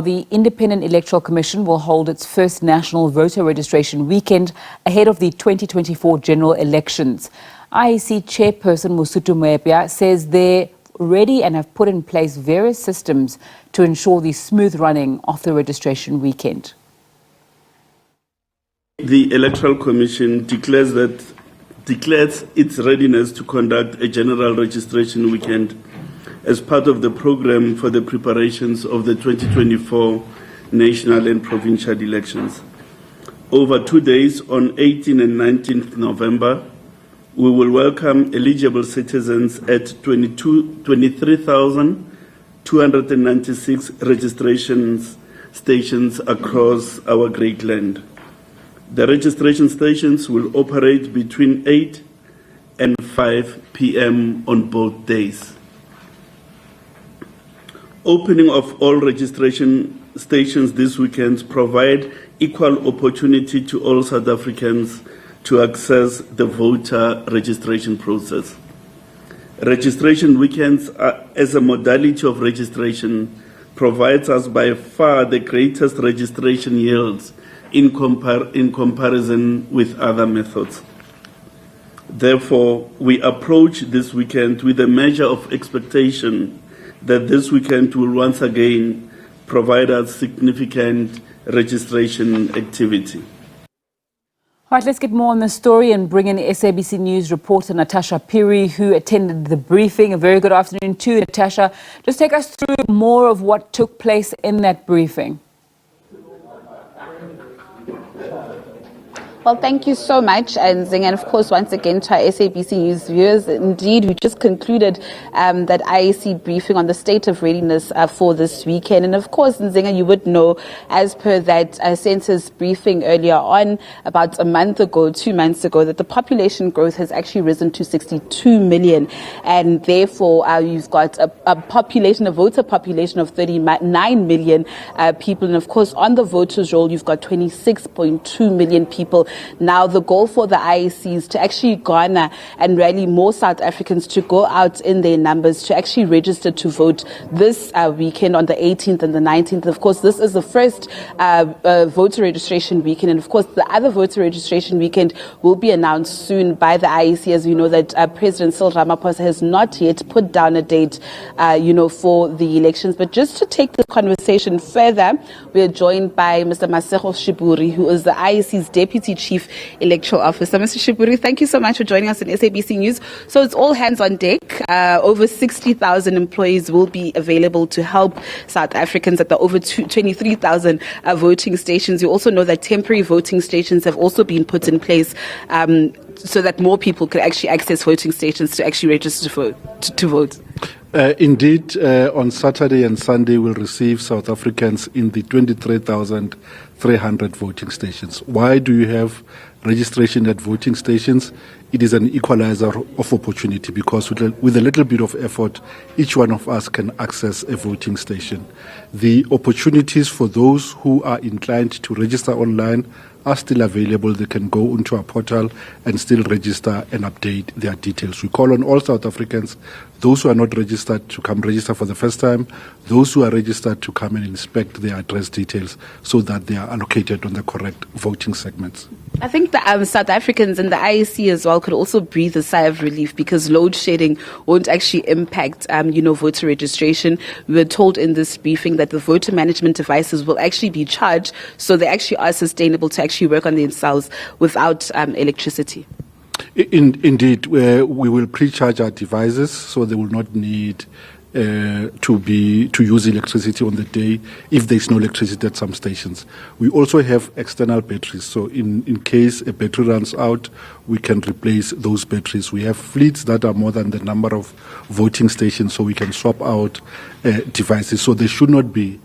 the Independent Electoral Commission will hold its first national voter registration weekend ahead of the 2024 general elections. IEC Chairperson Mosotho Moepya says they're ready and have put in place various systems to ensure the smooth running of the registration weekend. The Electoral Commission declares its readiness to conduct a general registration weekend as part of the program for the preparations of the 2024 national and provincial elections. Over 2 days, on 18th and 19th November, we will welcome eligible citizens at 23,296 registration stations across our great land. The registration stations will operate between 8 and 5 p.m. on both days. Opening of all registration stations this weekend provide equal opportunity to all South Africans to access the voter registration process. Registration weekends as a modality of registration provides us by far the greatest registration yields in comparison with other methods. Therefore, we approach this weekend with a measure of expectation that this weekend will once again provide us significant registration activity. All right, let's get more on the story and bring in SABC News reporter Natasha Piri, who attended the briefing. A very good afternoon to you, Natasha. Just take us through more of what took place in that briefing. Well, thank you so much, Nzinga, and of course, once again, to our SABC News viewers. Indeed, we just concluded that IEC briefing on the state of readiness for this weekend. And of course, Nzinga, you would know, as per that census briefing earlier on, about a month ago, 2 months ago, that the population growth has actually risen to 62 million. And therefore, you've got a voter population of 39 million people. And of course, on the voters roll, you've got 26.2 million people. Now, the goal for the IEC is to actually garner and rally more South Africans to go out in their numbers to actually register to vote this weekend on the 18th and the 19th. Of course, this is the first voter registration weekend. And of course, the other voter registration weekend will be announced soon by the IEC, as we know that President Cyril Ramaphosa has not yet put down a date, for the elections. But just to take the conversation further, we are joined by Mr. Masego Shiburi, who is the IEC's Deputy Chief Electoral Officer. Mr. Shiburi, thank you so much for joining us on SABC News. So it's all hands on deck. Over 60,000 employees will be available to help South Africans at the over 23,000 voting stations. You also know that temporary voting stations have also been put in place so that more people could actually access voting stations to actually register to vote. Indeed, on Saturday and Sunday, we'll receive South Africans in the 23,300 voting stations. Why do you have registration at voting stations? It is an equalizer of opportunity because with a little bit of effort, each one of us can access a voting station. The opportunities for those who are inclined to register online are still available. They can go into our portal and still register and update their details. We call on all South Africans, those who are not registered, to come register for the first time, those who are registered to come and inspect their address details so that they are allocated on the correct voting segments. I think the South Africans and the IEC as well could also breathe a sigh of relief because load shedding won't actually impact, voter registration. We were told in this briefing that the voter management devices will actually be charged, so they actually are sustainable to actually work on themselves without electricity. Indeed, we will pre-charge our devices so they will not need to use electricity on the day if there is no electricity at some stations. We also have external batteries, so in case a battery runs out, we can replace those batteries. We have fleets that are more than the number of voting stations, so we can swap out devices. So there should not be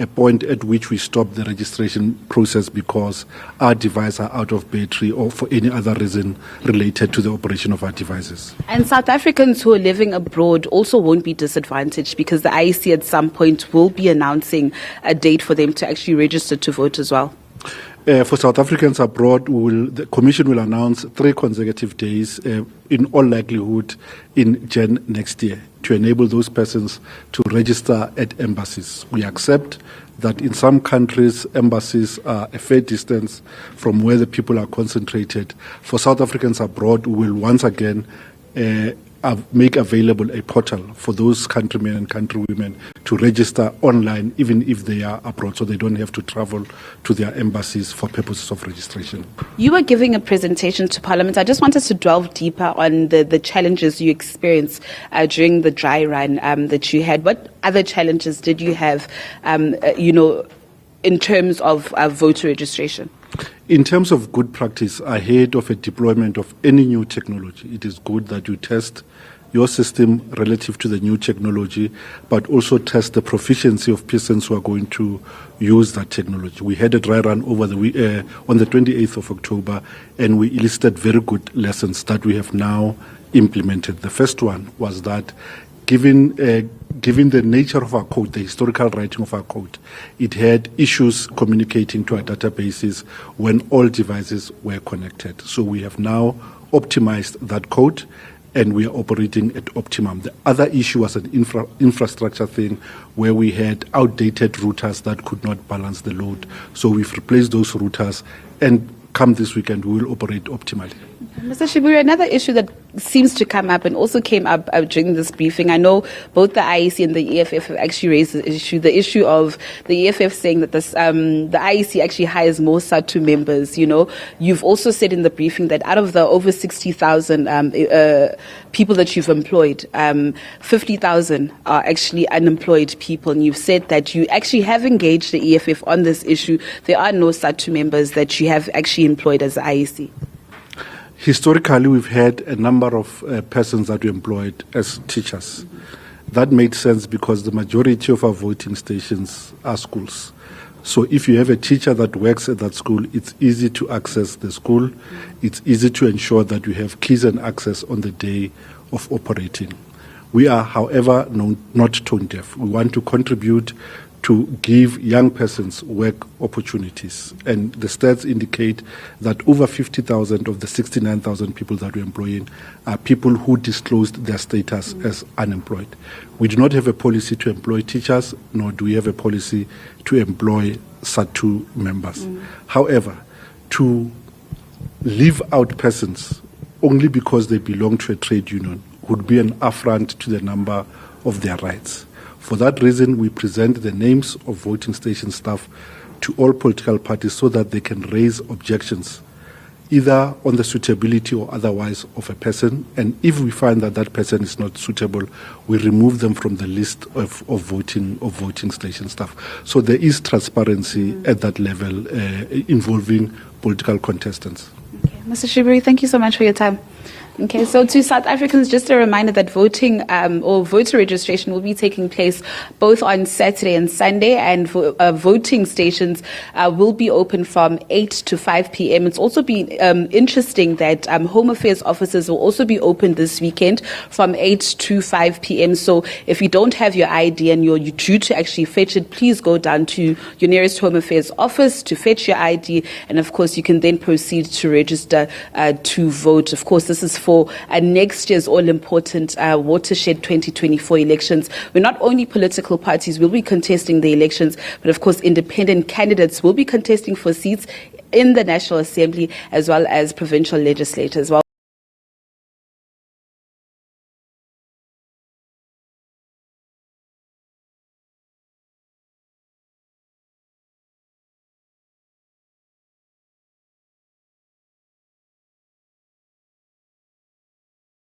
a point at which we stop the registration process because our devices are out of battery or for any other reason related to the operation of our devices. And South Africans who are living abroad also won't be disadvantaged because the IEC at some point will be announcing a date for them to actually register to vote as well. For South Africans abroad, the Commission will announce 3 consecutive days, in all likelihood, in Jan next year, to enable those persons to register at embassies. We accept that in some countries, embassies are a fair distance from where the people are concentrated. For South Africans abroad, we will once again make available a portal for those countrymen and countrywomen to register online, even if they are abroad, so they don't have to travel to their embassies for purposes of registration. You were giving a presentation to Parliament. I just wanted to delve deeper on the challenges you experienced during the dry run that you had. What other challenges did you have, in terms of voter registration? In terms of good practice, ahead of a deployment of any new technology, it is good that you test your system relative to the new technology, but also test the proficiency of persons who are going to use that technology. We had a dry run over on the 28th of October, and we elicited very good lessons that we have now implemented. The first one was that given the nature of our code, the historical writing of our code, it had issues communicating to our databases when all devices were connected. So we have now optimized that code, and we are operating at optimum. The other issue was an infrastructure thing where we had outdated routers that could not balance the load. So we've replaced those routers, and come this weekend, we will operate optimally. Mr. Shiburi, another issue that seems to come up and also came up during this briefing, I know both the IEC and the EFF have actually raised the issue of the EFF saying that the IEC actually hires more SADTU members. You've also said in the briefing that out of the over 60,000 people that you've employed, 50,000 are actually unemployed people, and you've said that you actually have engaged the EFF on this issue. There are no SADTU members that you have actually employed as the IEC. Historically, we've had a number of persons that we employed as teachers. That made sense because the majority of our voting stations are schools. So if you have a teacher that works at that school, it's easy to access the school. It's easy to ensure that you have keys and access on the day of operating. We are, however, not tone deaf. We want to contribute to give young persons work opportunities. And the stats indicate that over 50,000 of the 69,000 people that we're employing are people who disclosed their status as unemployed. We do not have a policy to employ teachers, nor do we have a policy to employ SADTU members. However, to leave out persons only because they belong to a trade union would be an affront to the number of their rights. For that reason, we present the names of voting station staff to all political parties so that they can raise objections, either on the suitability or otherwise of a person. And if we find that that person is not suitable, we remove them from the list of voting station staff. So there is transparency at that level involving political contestants. Okay. Mr. Shiburi, thank you so much for your time. Okay, so to South Africans, just a reminder that voting or voter registration will be taking place both on Saturday and Sunday, and voting stations will be open from 8 to 5 p.m. It's also been interesting that Home Affairs offices will also be open this weekend from 8 to 5 p.m. So if you don't have your ID and you're due to actually fetch it, please go down to your nearest Home Affairs office to fetch your ID, and of course you can then proceed to register to vote. Of course, this is for next year's all-important Watershed 2024 elections, where not only political parties will be contesting the elections, but of course independent candidates will be contesting for seats in the National Assembly as well as provincial legislators.